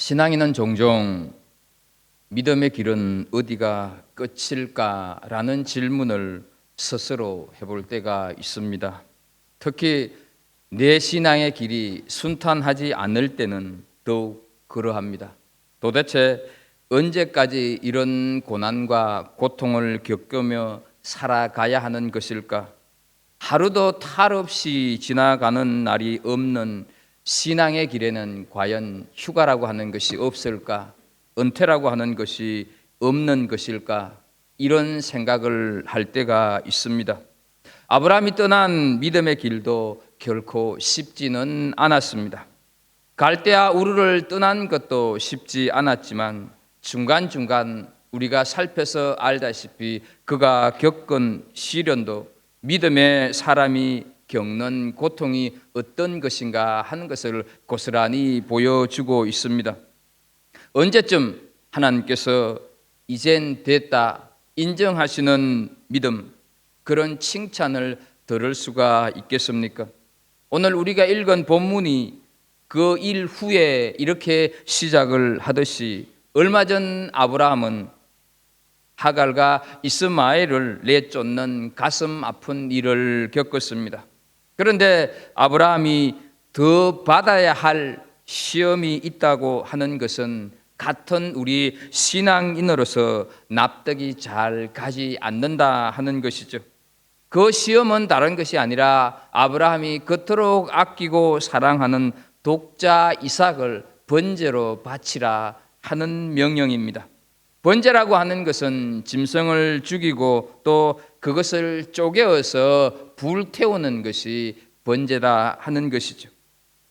신앙인은 종종 믿음의 길은 어디가 끝일까라는 질문을 스스로 해볼 때가 있습니다. 특히 내 신앙의 길이 순탄하지 않을 때는 더욱 그러합니다. 도대체 언제까지 이런 고난과 고통을 겪으며 살아가야 하는 것일까? 하루도 탈 없이 지나가는 날이 없는 신앙의 길에는 과연 휴가라고 하는 것이 없을까? 은퇴라고 하는 것이 없는 것일까? 이런 생각을 할 때가 있습니다. 아브라함이 떠난 믿음의 길도 결코 쉽지는 않았습니다. 갈대아 우르를 떠난 것도 쉽지 않았지만 중간중간 우리가 살펴서 알다시피 그가 겪은 시련도 믿음의 사람이 겪는 고통이 어떤 것인가 하는 것을 고스란히 보여주고 있습니다. 언제쯤 하나님께서 이젠 됐다 인정하시는 믿음, 그런 칭찬을 들을 수가 있겠습니까? 오늘 우리가 읽은 본문이 그 일 후에 이렇게 시작을 하듯이 얼마 전 아브라함은 하갈과 이스마엘을 내쫓는 가슴 아픈 일을 겪었습니다. 그런데 아브라함이 더 받아야 할 시험이 있다고 하는 것은 같은 우리 신앙인으로서 납득이 잘 가지 않는다 하는 것이죠. 그 시험은 다른 것이 아니라 아브라함이 그토록 아끼고 사랑하는 독자 이삭을 번제로 바치라 하는 명령입니다. 번제라고 하는 것은 짐승을 죽이고 또 그것을 쪼개어서 불태우는 것이 번제다 하는 것이죠.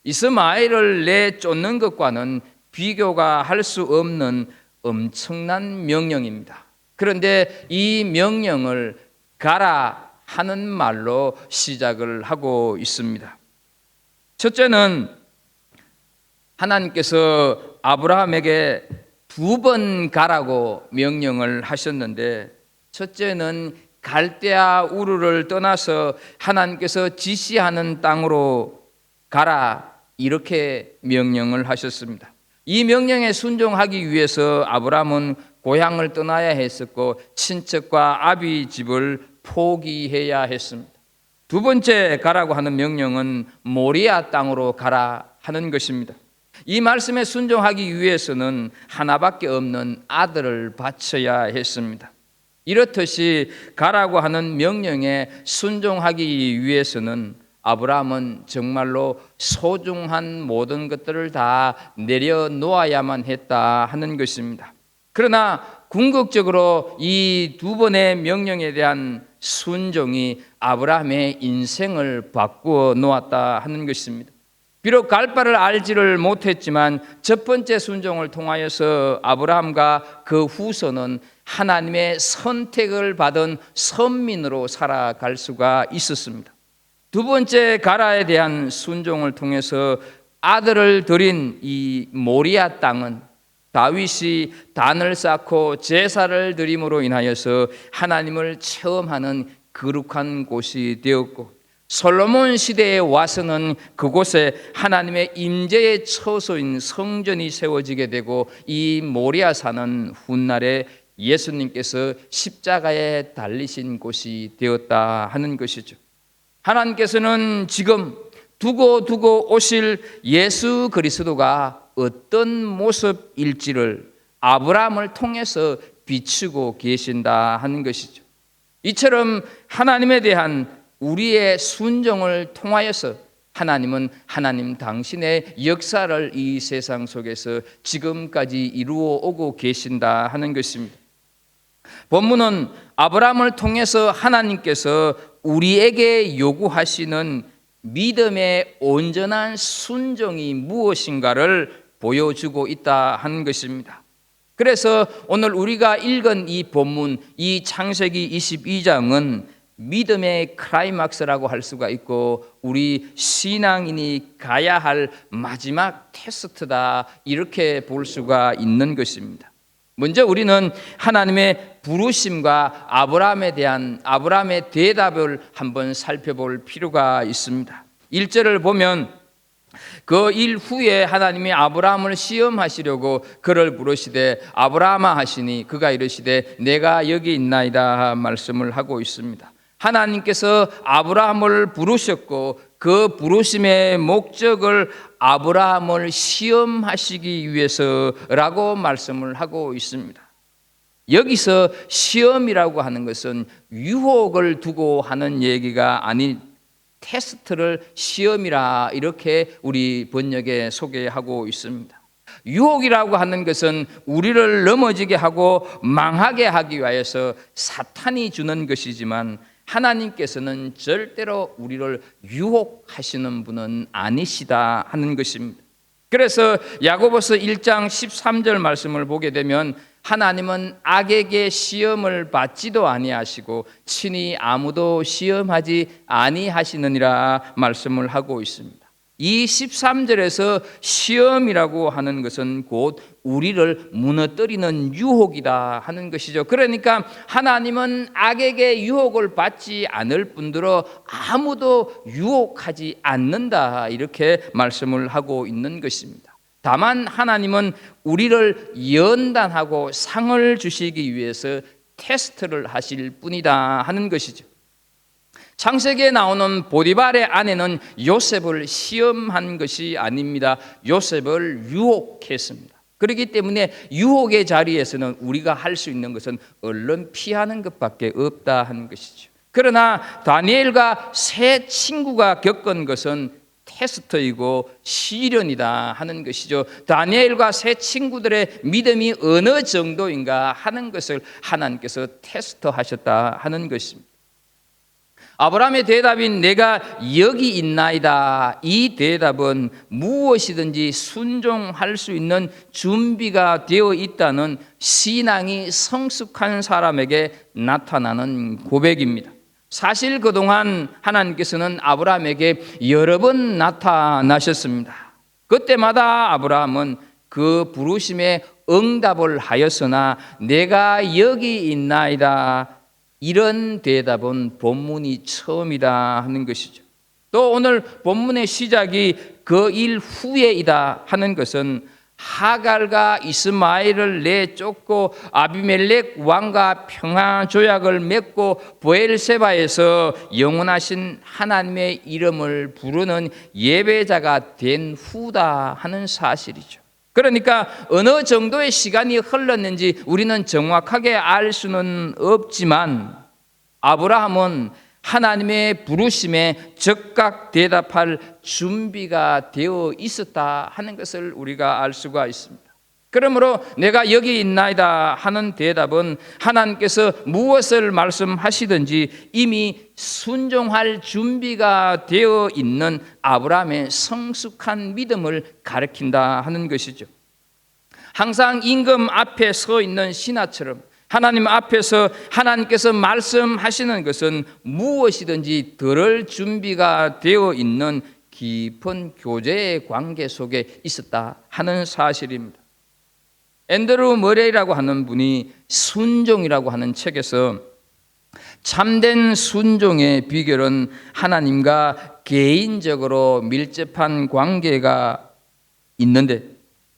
이스마엘을 내쫓는 것과는 비교가 할 수 없는 엄청난 명령입니다. 그런데 이 명령을 가라 하는 말로 시작을 하고 있습니다. 첫째는 하나님께서 아브라함에게 2번 가라고 명령을 하셨는데, 첫째는 갈대아 우르를 떠나서 하나님께서 지시하는 땅으로 가라 이렇게 명령을 하셨습니다. 이 명령에 순종하기 위해서 아브라함은 고향을 떠나야 했었고 친척과 아비 집을 포기해야 했습니다. 두 번째 가라고 하는 명령은 모리아 땅으로 가라 하는 것입니다. 이 말씀에 순종하기 위해서는 하나밖에 없는 아들을 바쳐야 했습니다. 이렇듯이 가라고 하는 명령에 순종하기 위해서는 아브라함은 정말로 소중한 모든 것들을 다 내려놓아야만 했다 하는 것입니다. 그러나 궁극적으로 이 2번의 명령에 대한 순종이 아브라함의 인생을 바꾸어 놓았다 하는 것입니다. 비록 갈 바를 알지를 못했지만 첫 번째 순종을 통하여서 아브라함과 그 후손은 하나님의 선택을 받은 선민으로 살아갈 수가 있었습니다. 두 번째 가라에 대한 순종을 통해서 아들을 드린 이 모리아 땅은 다윗이 단을 쌓고 제사를 드림으로 인하여서 하나님을 체험하는 거룩한 곳이 되었고, 솔로몬 시대에 와서는 그곳에 하나님의 임재의 처소인 성전이 세워지게 되고, 이 모리아산은 훗날에 예수님께서 십자가에 달리신 곳이 되었다 하는 것이죠. 하나님께서는 지금 두고 오실 예수 그리스도가 어떤 모습일지를 아브라함을 통해서 비추고 계신다 하는 것이죠. 이처럼 하나님에 대한 우리의 순종을 통하여서 하나님은 하나님 당신의 역사를 이 세상 속에서 지금까지 이루어 오고 계신다 하는 것입니다. 본문은 아브라함을 통해서 하나님께서 우리에게 요구하시는 믿음의 온전한 순종이 무엇인가를 보여주고 있다 하는 것입니다. 그래서 오늘 우리가 읽은 이 본문, 이 창세기 22장은 믿음의 클라이막스라고 할 수가 있고 우리 신앙인이 가야 할 마지막 테스트다 이렇게 볼 수가 있는 것입니다. 먼저 우리는 하나님의 부르심과 아브라함의 대답을 한번 살펴볼 필요가 있습니다. 1절을 보면 그 일 후에 하나님이 아브라함을 시험하시려고 그를 부르시되 아브라함아 하시니 그가 이르시되 내가 여기 있나이다 말씀을 하고 있습니다. 하나님께서 아브라함을 부르셨고 그 부르심의 목적을 아브라함을 시험하시기 위해서라고 말씀을 하고 있습니다. 여기서 시험이라고 하는 것은 유혹을 두고 하는 얘기가 아닌 테스트를 시험이라 이렇게 우리 번역에 소개하고 있습니다. 유혹이라고 하는 것은 우리를 넘어지게 하고 망하게 하기 위해서 사탄이 주는 것이지만 하나님께서는 절대로 우리를 유혹하시는 분은 아니시다 하는 것입니다. 그래서 야고보서 1장 13절 말씀을 보게 되면 하나님은 악에게 시험을 받지도 아니하시고 친히 아무도 시험하지 아니하시느니라 말씀을 하고 있습니다. 이 13절에서 시험이라고 하는 것은 곧 우리를 무너뜨리는 유혹이다 하는 것이죠. 그러니까 하나님은 악에게 유혹을 받지 않을 뿐더러 아무도 유혹하지 않는다 이렇게 말씀을 하고 있는 것입니다. 다만 하나님은 우리를 연단하고 상을 주시기 위해서 테스트를 하실 뿐이다 하는 것이죠. 창세기에 나오는 보디발의 아내는 요셉을 시험한 것이 아닙니다. 요셉을 유혹했습니다. 그렇기 때문에 유혹의 자리에서는 우리가 할 수 있는 것은 얼른 피하는 것밖에 없다 하는 것이죠. 그러나 다니엘과 세 친구가 겪은 것은 테스트이고 시련이다 하는 것이죠. 다니엘과 세 친구들의 믿음이 어느 정도인가 하는 것을 하나님께서 테스트하셨다 하는 것입니다. 아브라함의 대답인 내가 여기 있나이다, 이 대답은 무엇이든지 순종할 수 있는 준비가 되어 있다는 신앙이 성숙한 사람에게 나타나는 고백입니다. 사실 그동안 하나님께서는 아브라함에게 여러 번 나타나셨습니다. 그때마다 아브라함은 그 부르심에 응답을 하였으나 내가 여기 있나이다, 이런 대답은 본문이 처음이다 하는 것이죠. 또 오늘 본문의 시작이 그 일 후에이다 하는 것은 하갈과 이스마엘을 내쫓고 아비멜렉 왕과 평화 조약을 맺고 브엘세바에서 영원하신 하나님의 이름을 부르는 예배자가 된 후다 하는 사실이죠. 그러니까 어느 정도의 시간이 흘렀는지 우리는 정확하게 알 수는 없지만 아브라함은 하나님의 부르심에 즉각 대답할 준비가 되어 있었다 하는 것을 우리가 알 수가 있습니다. 그러므로 내가 여기 있나이다 하는 대답은 하나님께서 무엇을 말씀하시든지 이미 순종할 준비가 되어 있는 아브라함의 성숙한 믿음을 가리킨다 하는 것이죠. 항상 임금 앞에 서 있는 신하처럼 하나님 앞에서 하나님께서 말씀하시는 것은 무엇이든지 들을 준비가 되어 있는 깊은 교제의 관계 속에 있었다 하는 사실입니다. 앤드루 머레이라고 하는 분이 순종이라고 하는 책에서 참된 순종의 비결은 하나님과 개인적으로 밀접한 관계가 있는데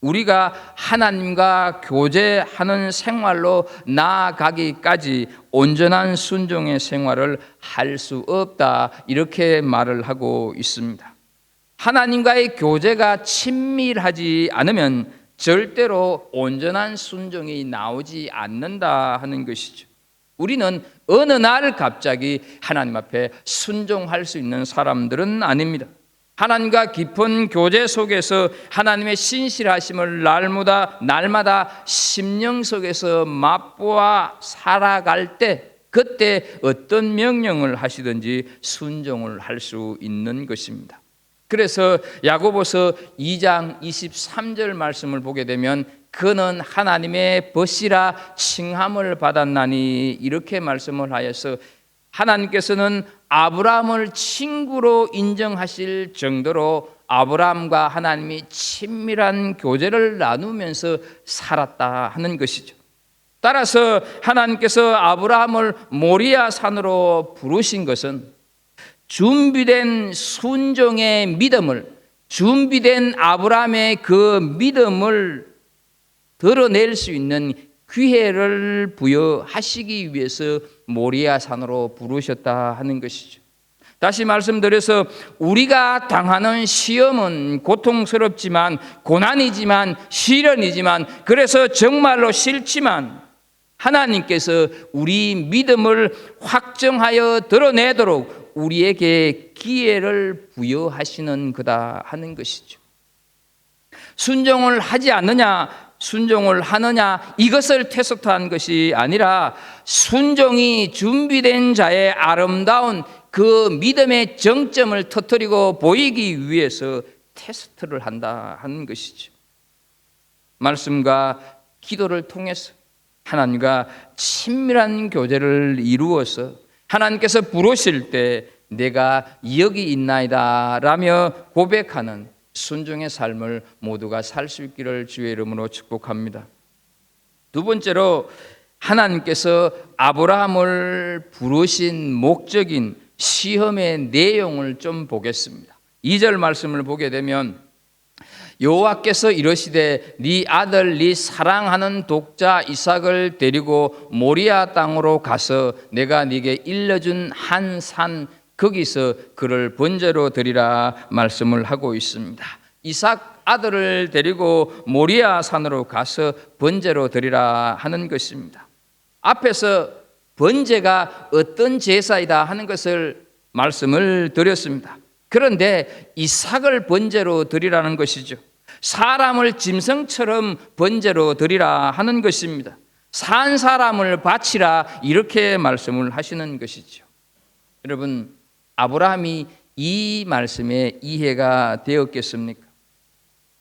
우리가 하나님과 교제하는 생활로 나아가기까지 온전한 순종의 생활을 할 수 없다 이렇게 말을 하고 있습니다. 하나님과의 교제가 친밀하지 않으면 절대로 온전한 순종이 나오지 않는다 하는 것이죠. 우리는 어느 날 갑자기 하나님 앞에 순종할 수 있는 사람들은 아닙니다. 하나님과 깊은 교제 속에서 하나님의 신실하심을 날마다 심령 속에서 맛보아 살아갈 때 그때 어떤 명령을 하시든지 순종을 할 수 있는 것입니다. 그래서 야고보서 2장 23절 말씀을 보게 되면 그는 하나님의 벗이라 칭함을 받았나니 이렇게 말씀을 하여서 하나님께서는 아브라함을 친구로 인정하실 정도로 아브라함과 하나님이 친밀한 교제를 나누면서 살았다 하는 것이죠. 따라서 하나님께서 아브라함을 모리아 산으로 부르신 것은 준비된 순종의 믿음을 준비된 아브라함의 그 믿음을 드러낼 수 있는 기회를 부여하시기 위해서 모리아 산으로 부르셨다 하는 것이죠. 다시 말씀드려서 우리가 당하는 시험은 고통스럽지만 고난이지만 시련이지만 그래서 정말로 싫지만 하나님께서 우리 믿음을 확정하여 드러내도록 우리에게 기회를 부여하시는 거다 하는 것이죠. 순종을 하지 않느냐, 순종을 하느냐 이것을 테스트한 것이 아니라 순종이 준비된 자의 아름다운 그 믿음의 정점을 터뜨리고 보이기 위해서 테스트를 한다 하는 것이죠. 말씀과 기도를 통해서 하나님과 친밀한 교제를 이루어서 하나님께서 부르실 때 내가 여기 있나이다 라며 고백하는 순종의 삶을 모두가 살 수 있기를 주의 이름으로 축복합니다. 두 번째로 하나님께서 아브라함을 부르신 목적인 시험의 내용을 좀 보겠습니다. 2절 말씀을 보게 되면 여호와께서 이르시되 네 아들 네 사랑하는 독자 이삭을 데리고 모리아 땅으로 가서 내가 네게 일러준 한 산 거기서 그를 번제로 드리라 말씀을 하고 있습니다. 이삭 아들을 데리고 모리아 산으로 가서 번제로 드리라 하는 것입니다. 앞에서 번제가 어떤 제사이다 하는 것을 말씀을 드렸습니다. 그런데 이삭을 번제로 드리라는 것이죠. 사람을 짐승처럼 번제로 드리라 하는 것입니다. 산 사람을 바치라 이렇게 말씀을 하시는 것이죠. 여러분, 아브라함이 이 말씀에 이해가 되었겠습니까?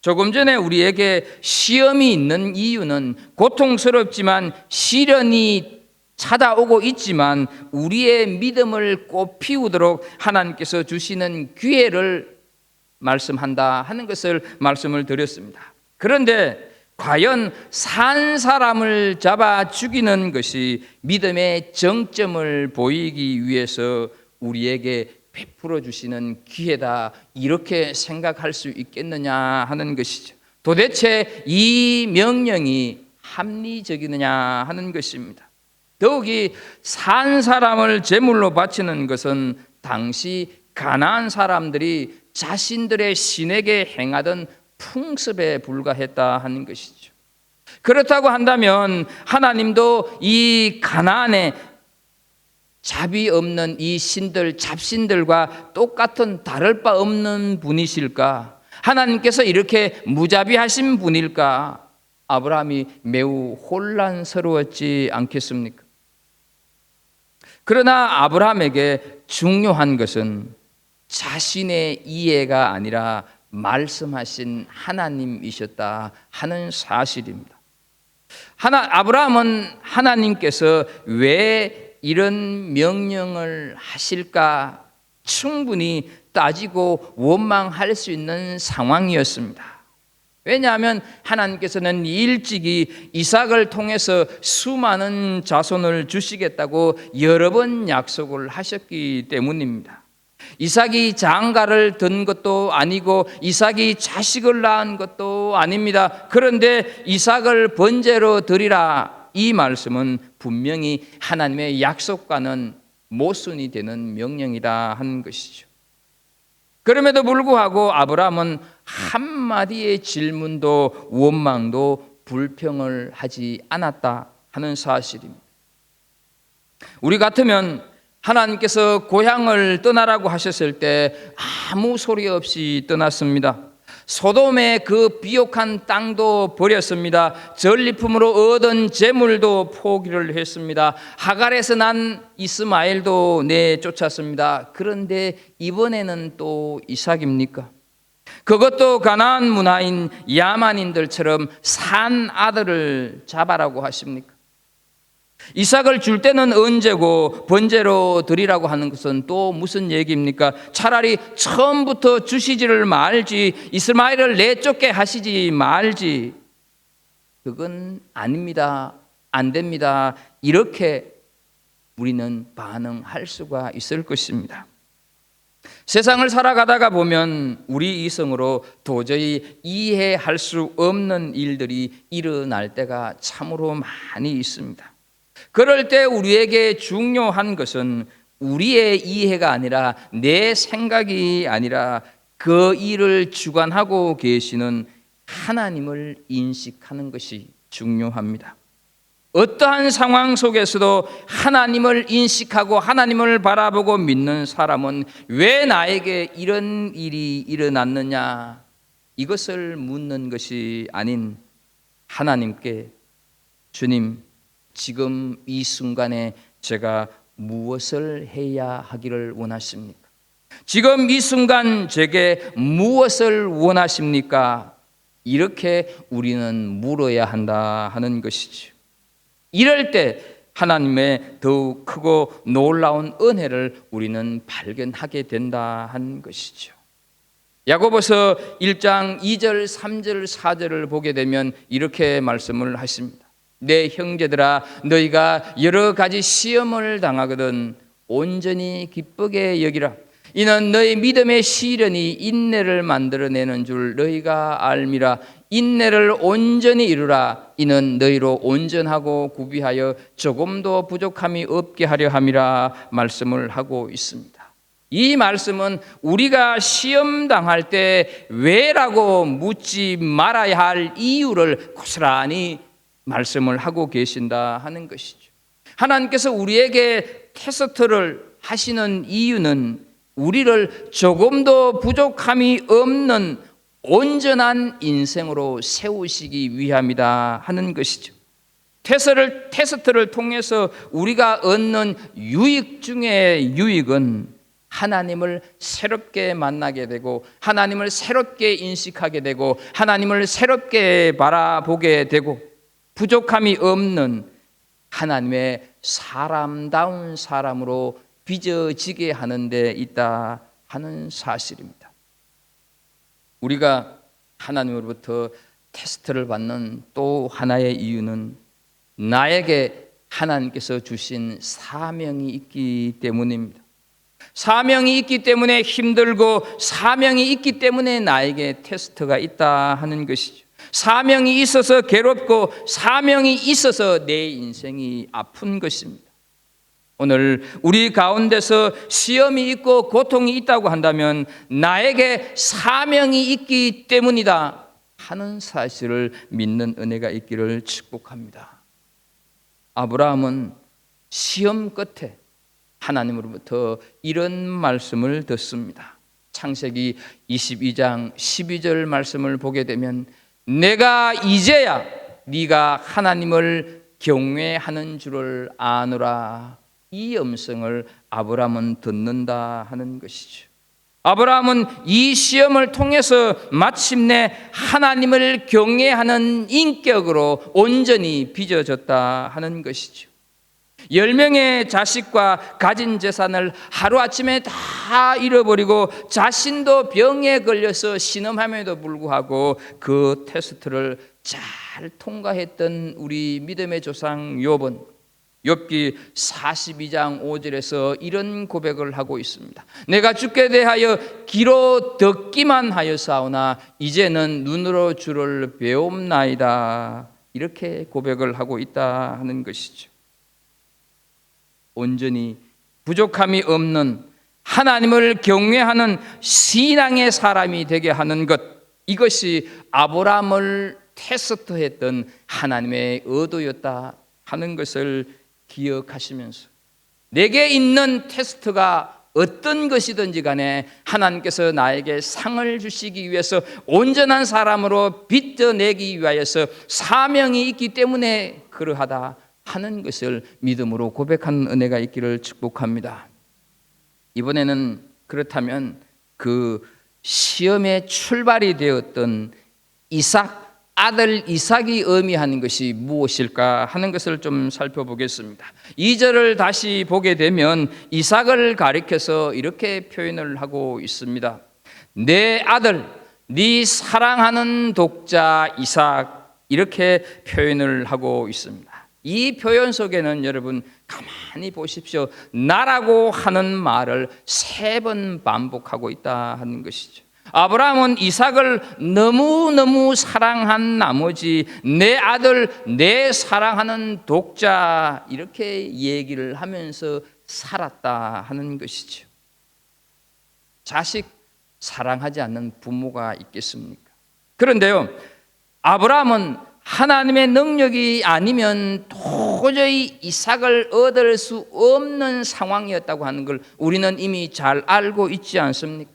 조금 전에 우리에게 시험이 있는 이유는 고통스럽지만 시련이 찾아오고 있지만 우리의 믿음을 꽃피우도록 하나님께서 주시는 기회를 말씀한다 하는 것을 말씀을 드렸습니다. 그런데 과연 산 사람을 잡아 죽이는 것이 믿음의 정점을 보이기 위해서 우리에게 베풀어 주시는 기회다 이렇게 생각할 수 있겠느냐 하는 것이죠. 도대체 이 명령이 합리적이느냐 하는 것입니다. 더욱이 산 사람을 제물로 바치는 것은 당시 가나안 사람들이 자신들의 신에게 행하던 풍습에 불과했다 하는 것이죠. 그렇다고 한다면 하나님도 이 가나안의 잡이 없는 이 신들, 잡신들과 똑같은 다를 바 없는 분이실까? 하나님께서 이렇게 무자비하신 분일까? 아브라함이 매우 혼란스러웠지 않겠습니까? 그러나 아브라함에게 중요한 것은 자신의 이해가 아니라 말씀하신 하나님이셨다 하는 사실입니다. 아브라함은 하나님께서 왜 이런 명령을 하실까 충분히 따지고 원망할 수 있는 상황이었습니다. 왜냐하면 하나님께서는 일찍이 이삭을 통해서 수많은 자손을 주시겠다고 여러 번 약속을 하셨기 때문입니다. 이삭이 장가를 든 것도 아니고 이삭이 자식을 낳은 것도 아닙니다. 그런데 이삭을 번제로 드리라 이 말씀은 분명히 하나님의 약속과는 모순이 되는 명령이다 하는 것이죠. 그럼에도 불구하고 아브라함은 한마디의 질문도 원망도 불평을 하지 않았다 하는 사실입니다. 우리 같으면 하나님께서 고향을 떠나라고 하셨을 때 아무 소리 없이 떠났습니다. 소돔의 그 비옥한 땅도 버렸습니다. 전리품으로 얻은 재물도 포기를 했습니다. 하갈에서 난 이스마엘도 내쫓았습니다. 그런데 이번에는 또 이삭입니까? 그것도 가나안 문화인 야만인들처럼 산 아들을 잡아라고 하십니까? 이삭을 줄 때는 언제고 번제로 드리라고 하는 것은 또 무슨 얘기입니까? 차라리 처음부터 주시지를 말지, 이스마엘을 내쫓게 하시지 말지. 그건 아닙니다. 안 됩니다. 이렇게 우리는 반응할 수가 있을 것입니다. 세상을 살아가다가 보면 우리 이성으로 도저히 이해할 수 없는 일들이 일어날 때가 참으로 많이 있습니다. 그럴 때 우리에게 중요한 것은 우리의 이해가 아니라, 내 생각이 아니라 그 일을 주관하고 계시는 하나님을 인식하는 것이 중요합니다. 어떠한 상황 속에서도 하나님을 인식하고 하나님을 바라보고 믿는 사람은 왜 나에게 이런 일이 일어났느냐, 이것을 묻는 것이 아닌 하나님께, 주님, 지금 이 순간에 제가 무엇을 해야 하기를 원하십니까? 지금 이 순간 제게 무엇을 원하십니까? 이렇게 우리는 물어야 한다 하는 것이죠. 이럴 때 하나님의 더욱 크고 놀라운 은혜를 우리는 발견하게 된다 하는 것이죠. 야고보서 1장 2절, 3절, 4절을 보게 되면 이렇게 말씀을 하십니다. 내 형제들아, 너희가 여러 가지 시험을 당하거든 온전히 기쁘게 여기라. 이는 너희 믿음의 시련이 인내를 만들어내는 줄 너희가 알미라. 인내를 온전히 이루라. 이는 너희로 온전하고 구비하여 조금도 부족함이 없게 하려 함이라 말씀을 하고 있습니다. 이 말씀은 우리가 시험 당할 때 왜라고 묻지 말아야 할 이유를 고스란히 말씀을 하고 계신다 하는 것이죠. 하나님께서 우리에게 테스트를 하시는 이유는 우리를 조금도 부족함이 없는 온전한 인생으로 세우시기 위함이다 하는 것이죠. 테스트를 통해서 우리가 얻는 유익 중에 유익은 하나님을 새롭게 만나게 되고, 하나님을 새롭게 인식하게 되고, 하나님을 새롭게 바라보게 되고, 부족함이 없는 하나님의 사람다운 사람으로 빚어지게 하는 데 있다 하는 사실입니다. 우리가 하나님으로부터 테스트를 받는 또 하나의 이유는 나에게 하나님께서 주신 사명이 있기 때문입니다. 사명이 있기 때문에 힘들고, 사명이 있기 때문에 나에게 테스트가 있다 하는 것이죠. 사명이 있어서 괴롭고, 사명이 있어서 내 인생이 아픈 것입니다. 오늘 우리 가운데서 시험이 있고 고통이 있다고 한다면 나에게 사명이 있기 때문이다 하는 사실을 믿는 은혜가 있기를 축복합니다. 아브라함은 시험 끝에 하나님으로부터 이런 말씀을 듣습니다. 창세기 22장 12절 말씀을 보게 되면 내가 이제야 네가 하나님을 경외하는 줄을 아노라. 이 음성을 아브라함은 듣는다 하는 것이죠. 아브라함은 이 시험을 통해서 마침내 하나님을 경외하는 인격으로 온전히 빚어졌다 하는 것이죠. 10명의 자식과 가진 재산을 하루아침에 다 잃어버리고 자신도 병에 걸려서 신음함에도 불구하고 그 테스트를 잘 통과했던 우리 믿음의 조상 욥은 욥기 42장 5절에서 이런 고백을 하고 있습니다. 내가 주께 대하여 귀로 듣기만 하였사오나 이제는 눈으로 주를 배움나이다. 이렇게 고백을 하고 있다 하는 것이죠. 온전히 부족함이 없는 하나님을 경외하는 신앙의 사람이 되게 하는 것, 이것이 아브라함을 테스트했던 하나님의 의도였다 하는 것을 기억하시면서 내게 있는 테스트가 어떤 것이든지 간에 하나님께서 나에게 상을 주시기 위해서 온전한 사람으로 빚어내기 위하여서 사명이 있기 때문에 그러하다 하는 것을 믿음으로 고백하는 은혜가 있기를 축복합니다. 이번에는 그렇다면 그 시험의 출발이 되었던 아들 이삭이 의미하는 것이 무엇일까 하는 것을 좀 살펴보겠습니다. 2절을 다시 보게 되면 이삭을 가리켜서 이렇게 표현을 하고 있습니다. 내 아들, 네 사랑하는 독자 이삭, 이렇게 표현을 하고 있습니다. 이 표현 속에는 여러분 가만히 보십시오. 나라고 하는 말을 3번 반복하고 있다 하는 것이죠. 아브라함은 이삭을 너무너무 사랑한 나머지 내 아들, 내 사랑하는 독자 이렇게 얘기를 하면서 살았다 하는 것이죠. 자식 사랑하지 않는 부모가 있겠습니까? 그런데요, 아브라함은 하나님의 능력이 아니면 도저히 이삭을 얻을 수 없는 상황이었다고 하는 걸 우리는 이미 잘 알고 있지 않습니까?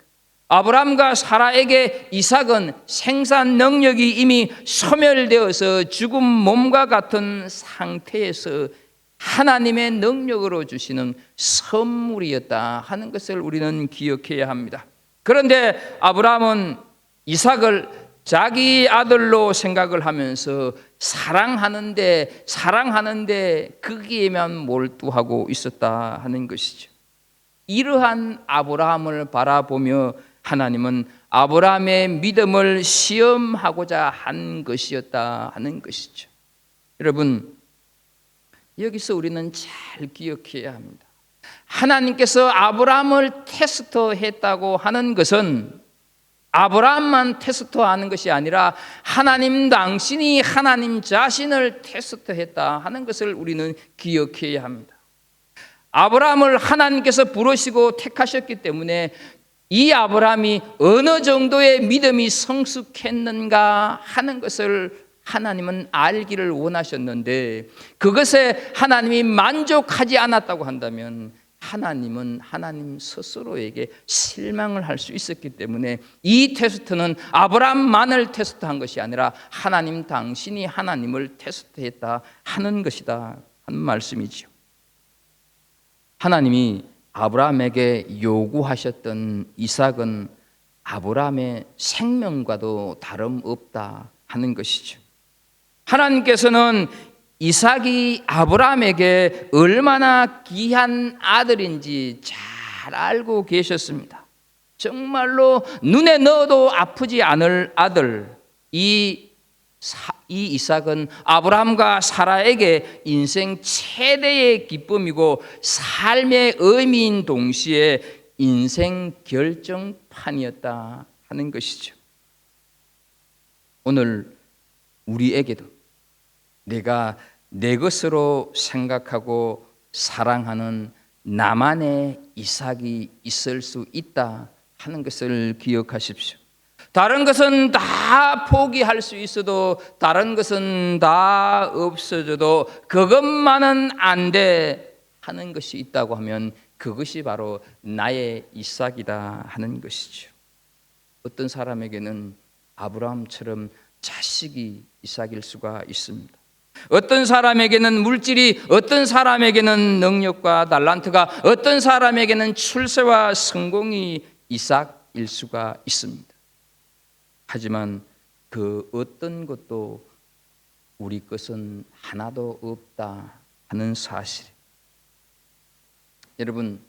아브라함과 사라에게 이삭은 생산 능력이 이미 소멸되어서 죽은 몸과 같은 상태에서 하나님의 능력으로 주시는 선물이었다 하는 것을 우리는 기억해야 합니다. 그런데 아브라함은 이삭을 자기 아들로 생각을 하면서 사랑하는데 거기에만 몰두하고 있었다 하는 것이죠. 이러한 아브라함을 바라보며 하나님은 아브라함의 믿음을 시험하고자 한 것이었다 하는 것이죠. 여러분, 여기서 우리는 잘 기억해야 합니다. 하나님께서 아브라함을 테스트했다고 하는 것은 아브라함만 테스트하는 것이 아니라 하나님 당신이 하나님 자신을 테스트했다 하는 것을 우리는 기억해야 합니다. 아브라함을 하나님께서 부르시고 택하셨기 때문에 이 아브라함이 어느 정도의 믿음이 성숙했는가 하는 것을 하나님은 알기를 원하셨는데, 그것에 하나님이 만족하지 않았다고 한다면 하나님은 하나님 스스로에게 실망을 할 수 있었기 때문에 이 테스트는 아브라함만을 테스트한 것이 아니라 하나님 당신이 하나님을 테스트했다 하는 것이다 하는 말씀이죠. 하나님이 아브라함에게 요구하셨던 이삭은 아브라함의 생명과도 다름없다 하는 것이죠. 하나님께서는 이삭이 아브라함에게 얼마나 귀한 아들인지 잘 알고 계셨습니다. 정말로 눈에 넣어도 아프지 않을 아들, 이 이삭은 아브라함과 사라에게 인생 최대의 기쁨이고 삶의 의미인 동시에 인생 결정판이었다 하는 것이죠. 오늘 우리에게도 내가 내 것으로 생각하고 사랑하는 나만의 이삭이 있을 수 있다 하는 것을 기억하십시오. 다른 것은 다 포기할 수 있어도, 다른 것은 다 없어져도 그것만은 안 돼 하는 것이 있다고 하면 그것이 바로 나의 이삭이다 하는 것이죠. 어떤 사람에게는 아브라함처럼 자식이 이삭일 수가 있습니다. 어떤 사람에게는 물질이, 어떤 사람에게는 능력과 달란트가, 어떤 사람에게는 출세와 성공이 이삭일 수가 있습니다. 하지만 그 어떤 것도 우리 것은 하나도 없다 하는 사실. 여러분,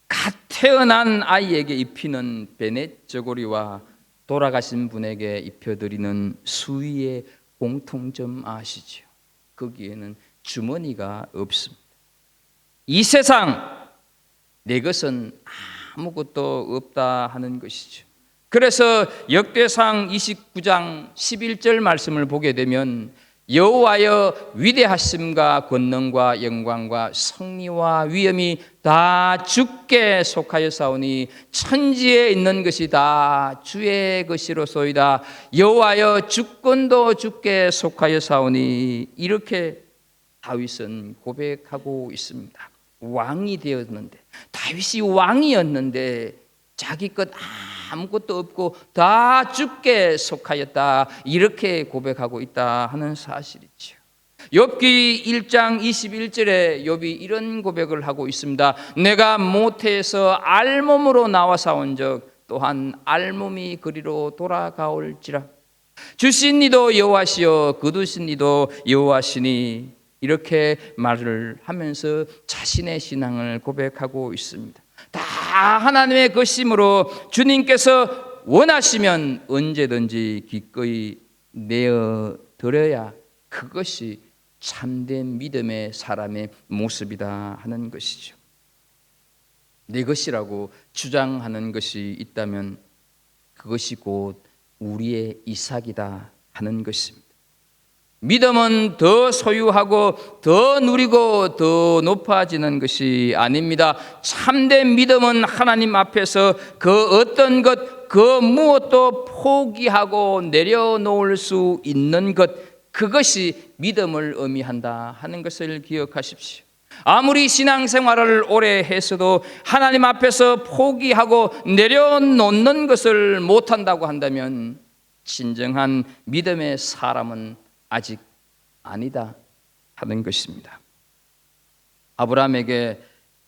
갓 태어난 아이에게 입히는 베넷 저고리와 돌아가신 분에게 입혀드리는 수의의 공통점 아시죠? 거기에는 주머니가 없습니다. 이 세상 내 것은 아무것도 없다 하는 것이죠. 그래서 역대상 29장 11절 말씀을 보게 되면 여호와여 위대하심과 권능과 영광과 승리와 위엄이 다 주께 속하였사오니 천지에 있는 것이 다 주의 것이로소이다. 여호와여 주권도 주께 속하였사오니, 이렇게 다윗은 고백하고 있습니다. 왕이 되었는데, 다윗이 왕이었는데 자기 것 아무것도 없고 다 주께 속하였다, 이렇게 고백하고 있다 하는 사실이죠. 욥기 1장 21절에 욥이 이런 고백을 하고 있습니다. 내가 모태에서 알몸으로 나와사온 적 또한 알몸이 그리로 돌아가올지라. 주신 이도 여호와시요 거두신 이도 여호와시니, 이렇게 말을 하면서 자신의 신앙을 고백하고 있습니다. 다 하나님의 것이므로 주님께서 원하시면 언제든지 기꺼이 내어 드려야 그것이 참된 믿음의 사람의 모습이다 하는 것이죠. 내 것이라고 주장하는 것이 있다면 그것이 곧 우리의 이삭이다 하는 것입니다. 믿음은 더 소유하고 더 누리고 더 높아지는 것이 아닙니다. 참된 믿음은 하나님 앞에서 그 어떤 것, 그 무엇도 포기하고 내려놓을 수 있는 것, 그것이 믿음을 의미한다 하는 것을 기억하십시오. 아무리 신앙생활을 오래 했어도 하나님 앞에서 포기하고 내려놓는 것을 못한다고 한다면 진정한 믿음의 사람은 아직 아니다 하는 것입니다. 아브라함에게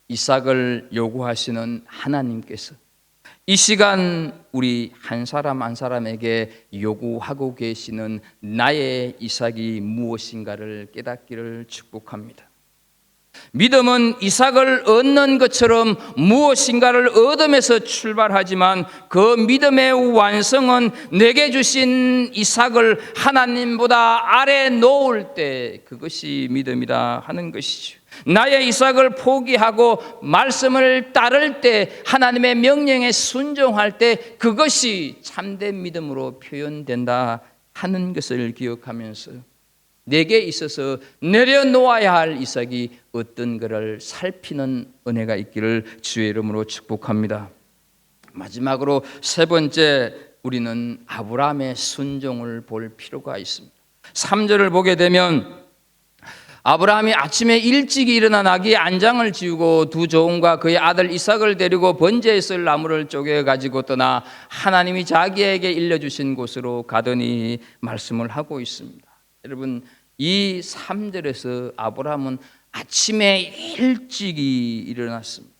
이삭을 요구하시는 하나님께서 이 시간 우리 한 사람 한 사람에게 요구하고 계시는 나의 이삭이 무엇인가를 깨닫기를 축복합니다. 믿음은 이삭을 얻는 것처럼 무엇인가를 얻음에서 출발하지만 그 믿음의 완성은 내게 주신 이삭을 하나님보다 아래 놓을 때 그것이 믿음이다 하는 것이죠. 나의 이삭을 포기하고 말씀을 따를 때, 하나님의 명령에 순종할 때 그것이 참된 믿음으로 표현된다 하는 것을 기억하면서 내게 있어서 내려놓아야 할 이삭이 어떤 것을 살피는 은혜가 있기를 주의 이름으로 축복합니다. 마지막으로 세 번째, 우리는 아브라함의 순종을 볼 필요가 있습니다. 3절을 보게 되면 아브라함이 아침에 일찍이 일어나 나귀의 안장을 지우고 두 종과 그의 아들 이삭을 데리고 번제에 쓸 나무를 쪼개 가지고 떠나 하나님이 자기에게 일러주신 곳으로 가더니 말씀을 하고 있습니다. 여러분, 이 3절에서 아브라함은 아침에 일찍이 일어났습니다.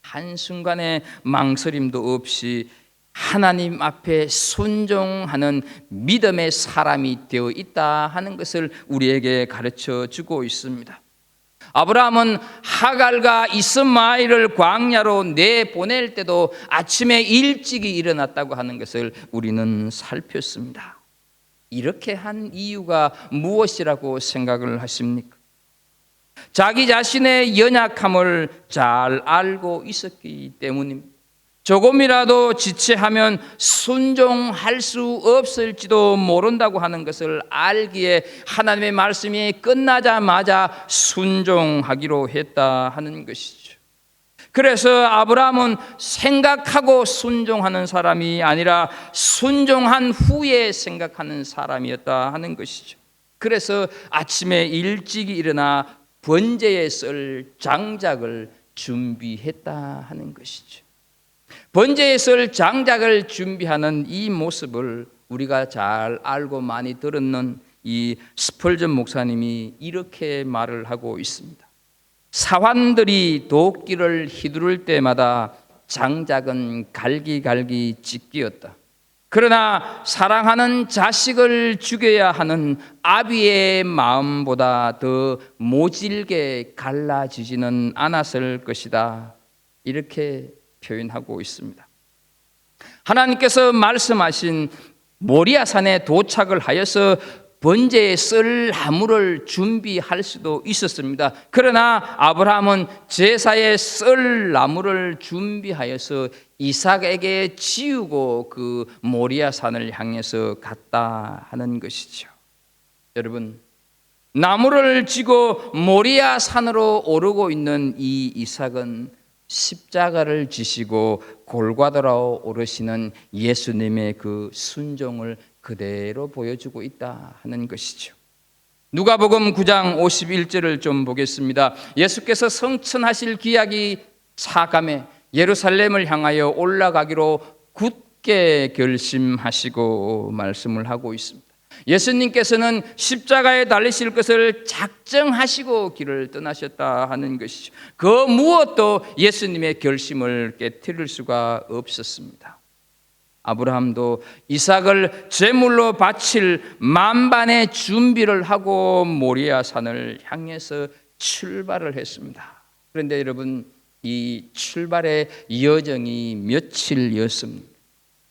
한순간의 망설임도 없이 하나님 앞에 순종하는 믿음의 사람이 되어 있다 하는 것을 우리에게 가르쳐 주고 있습니다. 아브라함은 하갈과 이스마엘을 광야로 내보낼 때도 아침에 일찍이 일어났다고 하는 것을 우리는 살폈습니다. 이렇게 한 이유가 무엇이라고 생각을 하십니까? 자기 자신의 연약함을 잘 알고 있었기 때문입니다. 조금이라도 지체하면 순종할 수 없을지도 모른다고 하는 것을 알기에 하나님의 말씀이 끝나자마자 순종하기로 했다 하는 것이죠. 그래서 아브라함은 생각하고 순종하는 사람이 아니라 순종한 후에 생각하는 사람이었다 하는 것이죠. 그래서 아침에 일찍이 일어나 번제에 쓸 장작을 준비했다 하는 것이죠. 번제에 쓸 장작을 준비하는 이 모습을 우리가 잘 알고 많이 들었는 이 스펄전 목사님이 이렇게 말을 하고 있습니다. 사환들이 도끼를 휘두를 때마다 장작은 갈기갈기 찢기었다. 그러나 사랑하는 자식을 죽여야 하는 아비의 마음보다 더 모질게 갈라지지는 않았을 것이다. 이렇게 표현하고 있습니다. 하나님께서 말씀하신 모리아산에 도착을 하여서 번제에 쓸 나무를 준비할 수도 있었습니다. 그러나 아브라함은 제사에 쓸 나무를 준비하여서 이삭에게 지우고 그 모리아산을 향해서 갔다 하는 것이죠. 여러분, 나무를 지고 모리아산으로 오르고 있는 이 이삭은 십자가를 지시고 골고다로 오르시는 예수님의 그 순종을 그대로 보여주고 있다 하는 것이죠. 누가복음 9장 51절을 좀 보겠습니다. 예수께서 성천하실 기약이 차감해 예루살렘을 향하여 올라가기로 굳게 결심하시고 말씀을 하고 있습니다. 예수님께서는 십자가에 달리실 것을 작정하시고 길을 떠나셨다 하는 것이죠. 그 무엇도 예수님의 결심을 깨트릴 수가 없었습니다. 아브라함도 이삭을 제물로 바칠 만반의 준비를 하고 모리아 산을 향해서 출발을 했습니다. 그런데 여러분, 이 출발의 여정이 며칠이었습니다.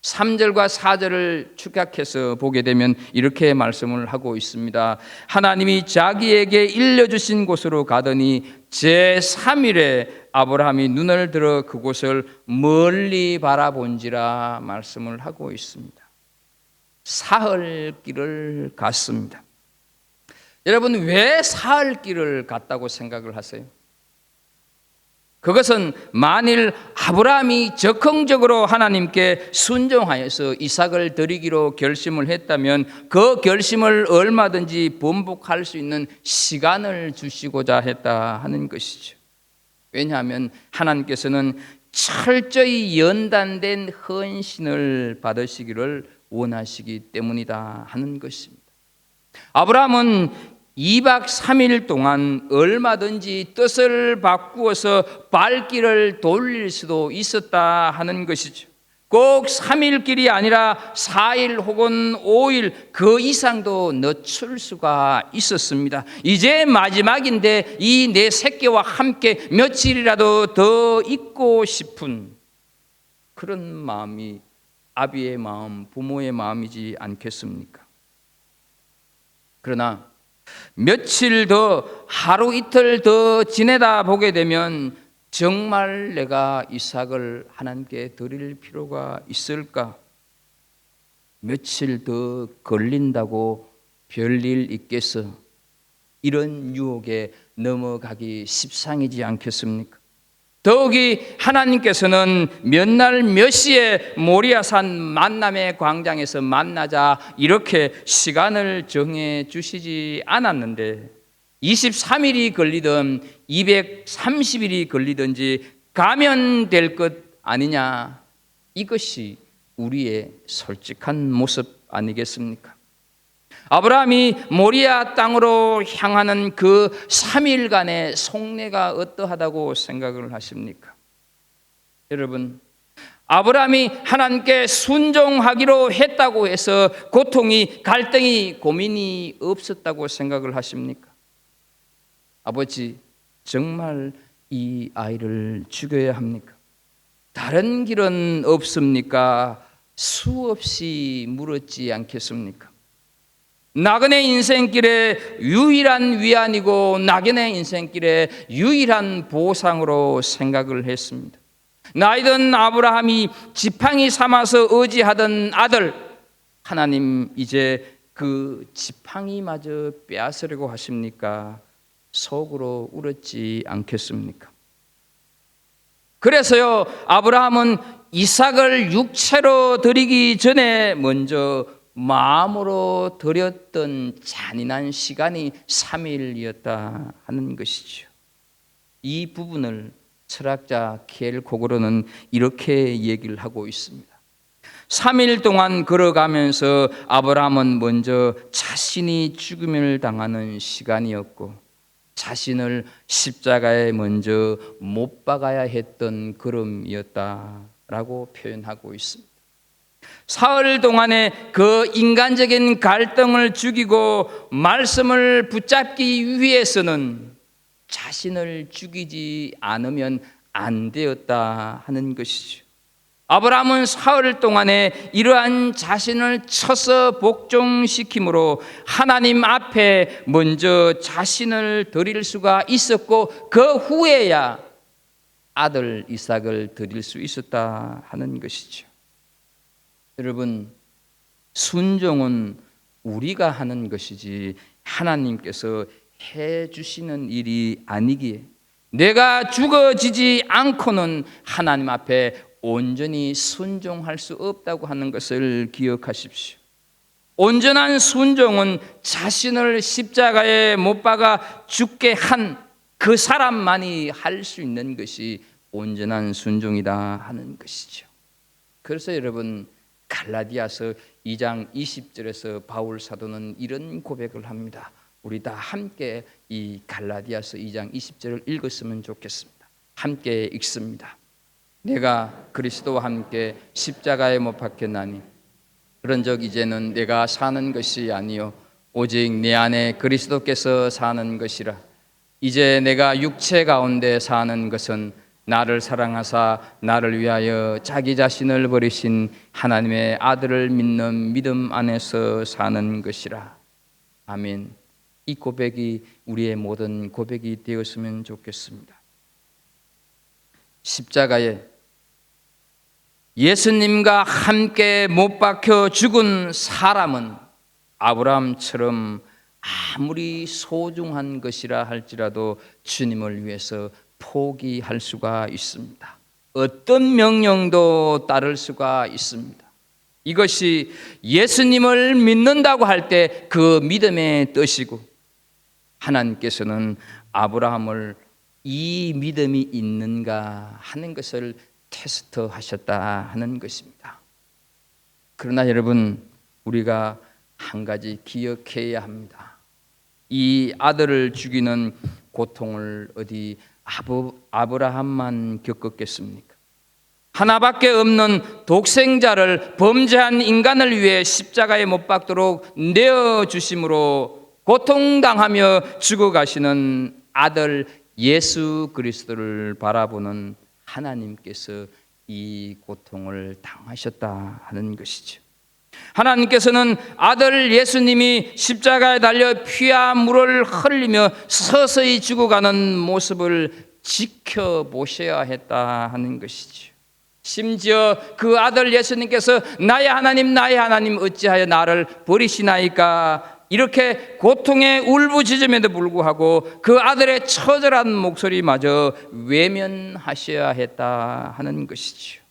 3절과 4절을 축약해서 보게 되면 이렇게 말씀을 하고 있습니다. 하나님이 자기에게 일러주신 곳으로 가더니 제3일에 아브라함이 눈을 들어 그곳을 멀리 바라본지라 말씀을 하고 있습니다. 사흘 길을 갔습니다. 여러분, 왜 사흘 길을 갔다고 생각을 하세요? 그것은 만일 아브라함이 적극적으로 하나님께 순종하여서 이삭을 드리기로 결심을 했다면 그 결심을 얼마든지 번복할 수 있는 시간을 주시고자 했다 하는 것이죠. 왜냐하면 하나님께서는 철저히 연단된 헌신을 받으시기를 원하시기 때문이다 하는 것입니다. 아브라함은 2박 3일 동안 얼마든지 뜻을 바꾸어서 발길을 돌릴 수도 있었다 하는 것이죠. 꼭 3일 길이 아니라 4일 혹은 5일 그 이상도 늦출 수가 있었습니다. 이제 마지막인데 이 내 새끼와 함께 며칠이라도 더 있고 싶은 그런 마음이 아비의 마음, 부모의 마음이지 않겠습니까? 그러나 며칠 더, 하루 이틀 더 지내다 보게 되면 정말 내가 이삭을 하나님께 드릴 필요가 있을까? 며칠 더 걸린다고 별일 있겠어? 이런 유혹에 넘어가기 십상이지 않겠습니까? 더욱이 하나님께서는 몇 날 몇 시에 모리아산 만남의 광장에서 만나자 이렇게 시간을 정해 주시지 않았는데 23일이 걸리든 230일이 걸리든지 가면 될 것 아니냐, 이것이 우리의 솔직한 모습 아니겠습니까? 아브라함이 모리아 땅으로 향하는 그 3일간의 속내가 어떠하다고 생각을 하십니까? 여러분, 아브라함이 하나님께 순종하기로 했다고 해서 고통이, 갈등이, 고민이 없었다고 생각을 하십니까? 아버지, 정말 이 아이를 죽여야 합니까? 다른 길은 없습니까? 수없이 물었지 않겠습니까? 나그네 인생길의 유일한 위안이고 낙연의 인생길의 유일한 보상으로 생각을 했습니다. 나이든 아브라함이 지팡이 삼아서 의지하던 아들, 하나님 이제 그 지팡이마저 빼앗으려고 하십니까? 속으로 울었지 않겠습니까? 그래서요, 아브라함은 이삭을 육체로 드리기 전에 먼저 마음으로 드렸던 잔인한 시간이 3일이었다 하는 것이죠. 이 부분을 철학자 키엘 코그로는 이렇게 얘기를 하고 있습니다. 3일 동안 걸어가면서 아브라함은 먼저 자신이 죽음을 당하는 시간이었고 자신을 십자가에 먼저 못 박아야 했던 걸음이었다라고 표현하고 있습니다. 사흘 동안의 그 인간적인 갈등을 죽이고 말씀을 붙잡기 위해서는 자신을 죽이지 않으면 안 되었다 하는 것이죠. 아브라함은 사흘 동안에 이러한 자신을 쳐서 복종시킴으로 하나님 앞에 먼저 자신을 드릴 수가 있었고 그 후에야 아들 이삭을 드릴 수 있었다 하는 것이죠. 여러분, 순종은 우리가 하는 것이지 하나님께서 해 주시는 일이 아니기에 내가 죽어지지 않고는 하나님 앞에 온전히 순종할 수 없다고 하는 것을 기억하십시오. 온전한 순종은 자신을 십자가에 못 박아 죽게 한 그 사람만이 할 수 있는 것이 온전한 순종이다 하는 것이죠. 그래서 여러분, 갈라디아서 2장 20절에서 바울 사도는 이런 고백을 합니다. 우리 다 함께 이 갈라디아서 2장 20절을 읽었으면 좋겠습니다. 함께 읽습니다. 내가 그리스도와 함께 십자가에 못 박혔나니 그런즉 이제는 내가 사는 것이 아니요 오직 내 안에 그리스도께서 사는 것이라. 이제 내가 육체 가운데 사는 것은 나를 사랑하사 나를 위하여 자기 자신을 버리신 하나님의 아들을 믿는 믿음 안에서 사는 것이라. 아멘. 이 고백이 우리의 모든 고백이 되었으면 좋겠습니다. 십자가에 예수님과 함께 못 박혀 죽은 사람은 아브라함처럼 아무리 소중한 것이라 할지라도 주님을 위해서 포기할 수가 있습니다. 어떤 명령도 따를 수가 있습니다. 이것이 예수님을 믿는다고 할 때 그 믿음의 뜻이고, 하나님께서는 아브라함을 이 믿음이 있는가 하는 것을 테스트하셨다 하는 것입니다. 그러나 여러분, 우리가 한 가지 기억해야 합니다. 이 아들을 죽이는 고통을 어디 아브라함만 겪었겠습니까? 하나밖에 없는 독생자를 범죄한 인간을 위해 십자가에 못 박도록 내어주심으로 고통당하며 죽어가시는 아들 예수 그리스도를 바라보는 하나님께서 이 고통을 당하셨다 하는 것이죠. 하나님께서는 아들 예수님이 십자가에 달려 피와 물을 흘리며 서서히 죽어가는 모습을 지켜보셔야 했다 하는 것이죠. 심지어 그 아들 예수님께서 나의 하나님 나의 하나님 어찌하여 나를 버리시나이까 이렇게 고통에 울부짖음에도 불구하고 그 아들의 처절한 목소리마저 외면하셔야 했다 하는 것이죠.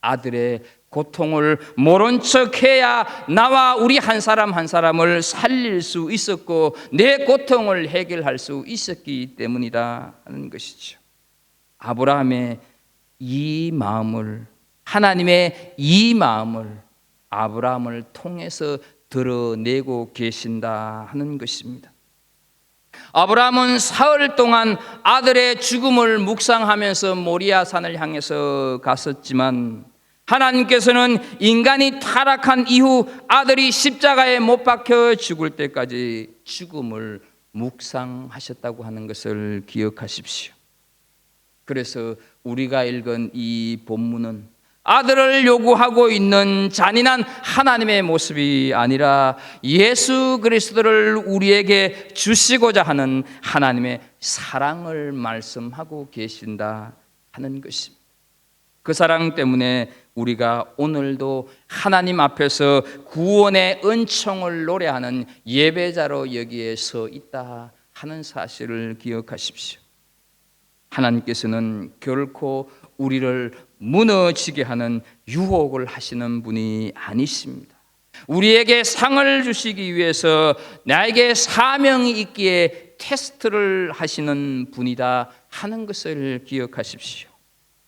아들의 고통을 모른 척해야 나와 우리 한 사람 한 사람을 살릴 수 있었고 내 고통을 해결할 수 있었기 때문이다 하는 것이죠. 아브라함의 이 마음을, 하나님의 이 마음을 아브라함을 통해서 드러내고 계신다 하는 것입니다. 아브라함은 사흘 동안 아들의 죽음을 묵상하면서 모리아 산을 향해서 갔었지만 하나님께서는 인간이 타락한 이후 아들이 십자가에 못 박혀 죽을 때까지 죽음을 묵상하셨다고 하는 것을 기억하십시오. 그래서 우리가 읽은 이 본문은 아들을 요구하고 있는 잔인한 하나님의 모습이 아니라 예수 그리스도를 우리에게 주시고자 하는 하나님의 사랑을 말씀하고 계신다 하는 것입니다. 그 사랑 때문에 우리가 오늘도 하나님 앞에서 구원의 은총을 노래하는 예배자로 여기에 서 있다 하는 사실을 기억하십시오. 하나님께서는 결코 우리를 무너지게 하는 유혹을 하시는 분이 아니십니다. 우리에게 상을 주시기 위해서 나에게 사명이 있기에 테스트를 하시는 분이다 하는 것을 기억하십시오.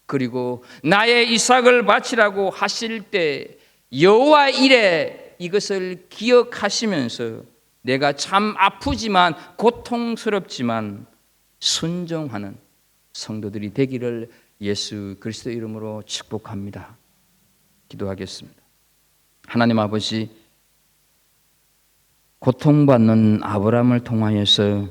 그리고 나의 이삭을 바치라고 하실 때 여호와 이레 이것을 기억하시면서 내가 참 아프지만 고통스럽지만 순종하는 성도들이 되기를 예수 그리스도 이름으로 축복합니다. 기도하겠습니다. 하나님 아버지, 고통받는 아브라함을 통하여서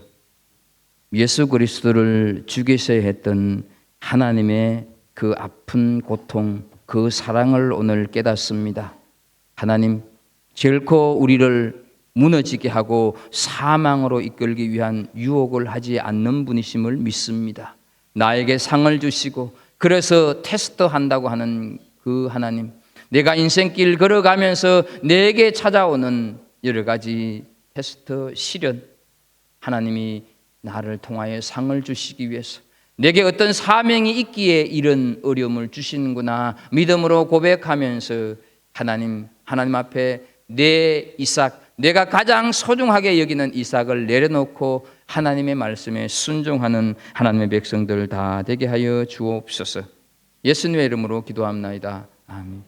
예수 그리스도를 죽이셔야 했던 하나님의 그 아픈 고통, 그 사랑을 오늘 깨닫습니다. 하나님, 결코 우리를 무너지게 하고 사망으로 이끌기 위한 유혹을 하지 않는 분이심을 믿습니다. 나에게 상을 주시고 그래서 테스트한다고 하는 그 하나님, 내가 인생길 걸어가면서 내게 찾아오는 여러 가지 테스트, 시련, 하나님이 나를 통하여 상을 주시기 위해서 내게 어떤 사명이 있기에 이런 어려움을 주시는구나 믿음으로 고백하면서 하나님 앞에 내 이삭, 내가 가장 소중하게 여기는 이삭을 내려놓고 하나님의 말씀에 순종하는 하나님의 백성들 다 되게 하여 주옵소서. 예수님의 이름으로 기도합나이다. 아멘.